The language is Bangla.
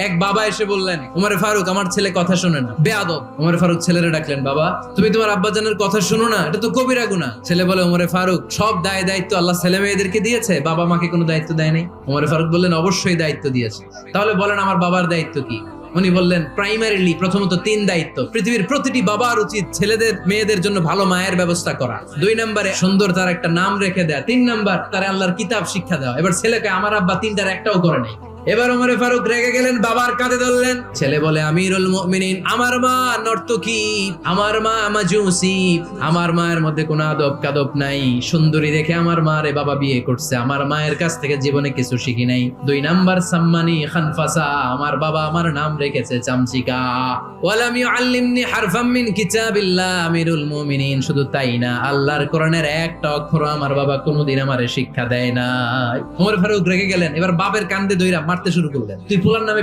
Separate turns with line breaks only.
এক বাবা এসে বললেন, উমরে ফারুক আমার ছেলে কথা শোনে না, বেয়াদব। উমরে ফারুক ছেলেরে ডাকলেন, বাবা তুমি তোমার আব্বাজানের কথা শোনো না, এটা তো কবিরা গুনাহ। ছেলে বলে, উমরে ফারুক সব দায় দায়িত্ব আল্লাহ ছেলে মেয়েদেরকে দিয়েছে, বাবা মাকে কোনো দায়িত্ব দেয় নাই। উমরে ফারুক বললেন, অবশ্যই দায়িত্ব দিয়েছে। তাহলে বলেন আমার বাবার দায়িত্ব কি? উনি বললেন, প্রাইমারিলি প্রথমত 3 দায়িত্ব। পৃথিবীর প্রতিটি বাবার উচিত ছেলেদের মেয়েদের জন্য ভালো মায়ের ব্যবস্থা করা। 2 নম্বরে সুন্দর তার একটা নাম রেখে দেয়া। 3 নাম্বার তার আল্লাহর কিতাব শিক্ষা দেওয়া। এবার ছেলেকে আমার আব্বা 3টার একটাও করে নাই। এবার ওমরে ফারুক রেগে গেলেন, বাবার কাঁধে ধরলেন। ছেলে বলে, আমিরুল মুমিনিন, আমার মা নর্তকী, আমার মা মাজুসি, আমার মায়ের মধ্যে কোনো আদব কাদব নাই, সুন্দরী দেখে আমার মা রে বাবা বিয়ে করছে, আমার মায়ের কাছ থেকে জীবনে কিছু শিখি নাই। 2 নাম্বার সাম্মানি খানফাসা, আমার বাবা আমার নাম রেখেছে চামচিকা। ওয়ালাম ইউআল্লিমনি হারফাম মিন কিতাবিল্লাহ, আমিরুল মুমিনিন শুধু তাই না, আল্লাহর কোরআনের একটা অক্ষর আমার বাবা কোনোদিন আমারে শিক্ষা দেয় না। ওমর ফারুক রেগে গেলেন, এবার বাপের কান্দে দইরা মারতে শুরু করলেন। তুই ফুলার নামে